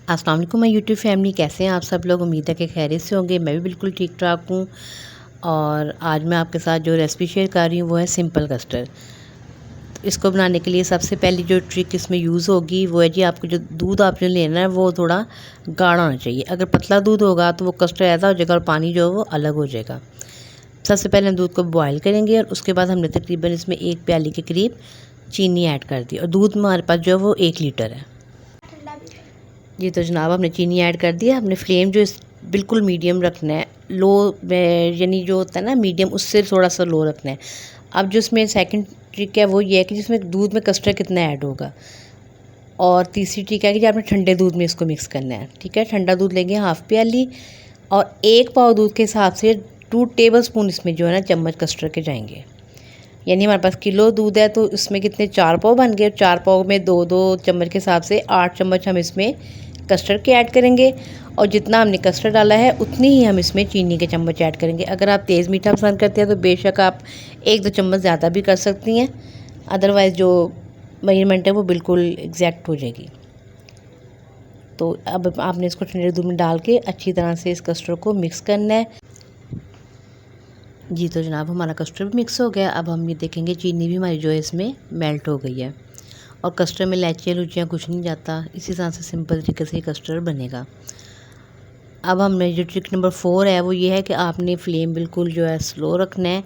अस्सलाम वालेकुम मैं यूट्यूब फैमिली, कैसे हैं आप सब लोग। उम्मीद है कि खैरियत से होंगे। मैं भी बिल्कुल ठीक ठाक हूँ। और आज मैं आपके साथ जो रेसिपी शेयर कर रही हूँ वो है सिंपल कस्टर्ड। इसको बनाने के लिए सबसे पहली जो ट्रिक इसमें यूज़ होगी वो है जी, आपको जो दूध आपने लेना है वो थोड़ा गाढ़ा होना चाहिए। अगर पतला दूध होगा तो वो कस्टर्ड ऐसा हो जाएगा और पानी जो है वो अलग हो जाएगा। सबसे पहले हम दूध को बॉयल करेंगे और उसके बाद हमने तकरीबन इसमें 1 प्याली के करीब चीनी ऐड कर दी। और दूध हमारे पास जो है वो 1 लीटर है जी। तो जनाब हमने चीनी ऐड कर दिया। हमने फ्लेम जो बिल्कुल मीडियम रखना है, लो यानी जो होता है ना मीडियम, उससे थोड़ा सा लो रखना है। अब जो इसमें सेकंड ट्रिक है वो ये है कि जिसमें दूध में कस्टर्ड कितना ऐड होगा। और तीसरी ट्रिक है कि आपने ठंडे दूध में इसको मिक्स करना है। ठीक है, ठंडा दूध लेंगे 1/2 प्याली और 1 पाव दूध के हिसाब से 2 टेबल स्पून इसमें जो है ना चम्मच कस्टर्ड के जाएंगे। यानी हमारे पास किलो दूध है तो इसमें कितने 4 पाव बन गए। 4 पाव में 2-2 चम्मच के हिसाब से 8 चम्मच हम इसमें कस्टर्ड के ऐड करेंगे। और जितना हमने कस्टर्ड डाला है उतनी ही हम इसमें चीनी के चम्मच ऐड करेंगे। अगर आप तेज़ मीठा पसंद करते हैं तो बेशक आप 1-2 चम्मच ज़्यादा भी कर सकती हैं, अदरवाइज़ जो मेजरमेंट है वो बिल्कुल एग्जैक्ट हो जाएगी। तो अब आपने इसको ठंडे दूध में डाल के अच्छी तरह से इस कस्टर्ड को मिक्स करना है जी। तो जनाब हमारा कस्टर्ड भी मिक्स हो गया। अब हम ये देखेंगे चीनी भी हमारी जो है इसमें मेल्ट हो गई है। और कस्टर्ड में इलायचियाँ लुचियाँ कुछ नहीं जाता। इसी तरह से सिंपल तरीके से कस्टर्ड बनेगा। अब हमने जो ट्रिक नंबर 4 है वो ये है कि आपने फ्लेम बिल्कुल जो है स्लो रखना है।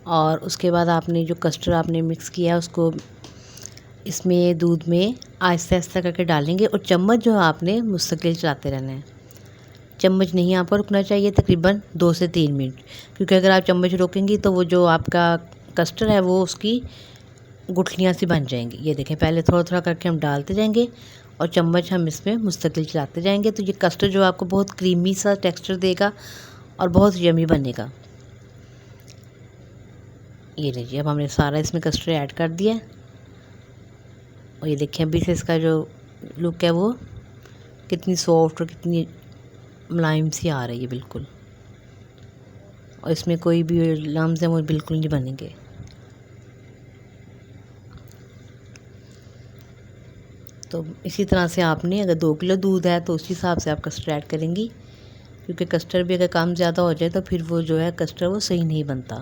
और उसके बाद आपने जो कस्टर्ड आपने मिक्स किया है उसको इसमें दूध में आहिस्ता आहिस्ता करके डालेंगे। और चम्मच जो है आपने मुस्तकिल चलाते रहना है। चम्मच नहीं यहाँ पर रुकना चाहिए तकरीबन 2 से 3 मिनट, क्योंकि अगर आप चम्मच रोकेंगी तो वो जो आपका कस्टर्ड है वो उसकी गुठलियाँ सी बन जाएंगी। ये देखें, पहले थोड़ा थोड़ा करके हम डालते जाएंगे और चम्मच हम इसमें मुस्तकिल चलाते जाएंगे। तो ये कस्टर्ड जो आपको बहुत क्रीमी सा टेक्सचर देगा और बहुत यमी बनेगा। ये लीजिए, अब हमने सारा इसमें कस्टर्ड ऐड कर दिया। और ये देखिए अभी से इसका जो लुक है वो कितनी सॉफ्ट और कितनी मुलायम सी आ रही है बिल्कुल। और इसमें कोई भी लम्स हैं वो बिल्कुल नहीं बनेंगे। तो इसी तरह से आपने अगर 2 किलो दूध है तो उस हिसाब से आप कस्टर्ड ऐड करेंगी, क्योंकि कस्टर्ड भी अगर कम ज़्यादा हो जाए तो फिर वो जो है कस्टर्ड वो सही नहीं बनता।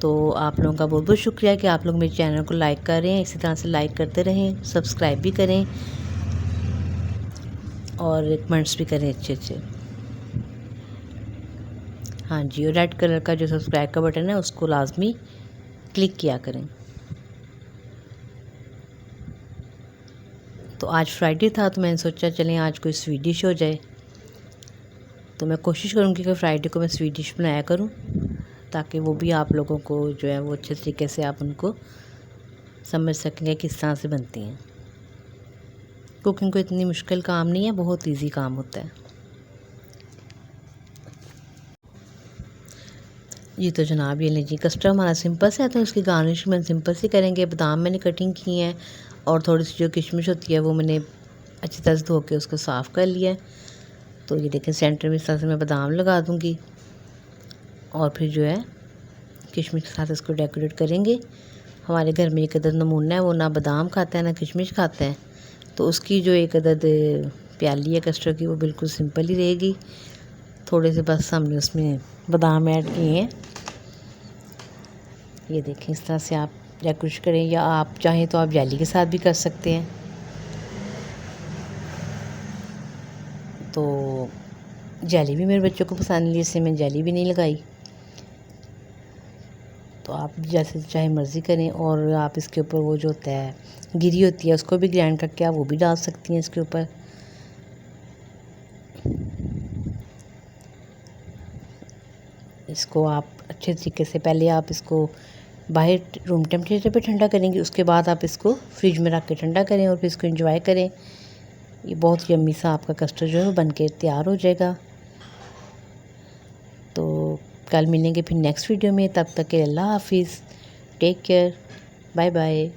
तो आप लोगों का बहुत बहुत शुक्रिया कि आप लोग मेरे चैनल को लाइक कर रहे हैं। इसी तरह से लाइक करते रहें, सब्सक्राइब भी करें और कमेंट्स भी करें अच्छे अच्छे। हाँ जी, और रेड कलर का जो सब्सक्राइब का बटन है उसको लाजमी क्लिक किया करें। तो आज फ्राइडे था तो मैंने सोचा चलें आज कोई स्वीट डिश हो जाए। तो मैं कोशिश करूँगी कि फ्राइडे को मैं स्वीट डिश बनाया करूँ, ताकि वो भी आप लोगों को जो है वो अच्छे तरीके से आप उनको समझ सकेंगे किस तरह से बनती हैं। कुकिंग को इतनी मुश्किल काम नहीं है, बहुत इजी काम होता है जी। तो जनाब ये लीजिए, कस्टर्ड हमारा सिंपल से है तो इसकी गार्निश मैंने सिंपल से करेंगे। बादाम मैंने कटिंग की हैं और थोड़ी सी जो किशमिश होती है वो मैंने अच्छी तरह से धो के उसको साफ़ कर लिया है। तो ये देखें सेंटर में इस तरह से मैं बादाम लगा दूँगी और फिर जो है किशमिश के साथ इसको डेकोरेट करेंगे। हमारे घर में एक अदद नमूना है, वो ना बादाम खाता है ना किशमिश खाता है, तो उसकी जो एक अदद प्याली है कस्टर्ड की वो बिल्कुल सिंपल ही रहेगी। थोड़े से बस हमने उसमें बादाम ऐड किए हैं। ये देखें इस तरह से आप डेकोरेट करें, या आप चाहें तो आप जेली के साथ भी कर सकते हैं। तो जेली भी मेरे बच्चों को पसंद है, इससे मैं जेली भी नहीं लगाई। तो आप जैसे चाहे मर्ज़ी करें। और आप इसके ऊपर वो जो होता है गिरी होती है उसको भी ग्राइंड करके आप वो भी डाल सकती हैं इसके ऊपर। इसको आप अच्छे तरीके से पहले आप इसको बाहर रूम टेम्परेचर पे ठंडा करेंगे, उसके बाद आप इसको फ्रिज में रख के ठंडा करें और फिर इसको एंजॉय करें। ये बहुत यम्मी सा आपका कस्टर्ड जो है बन के तैयार हो जाएगा। तो कल मिलेंगे फिर नेक्स्ट वीडियो में, तब तक के अल्लाह हाफिज़, टेक केयर, बाय बाय।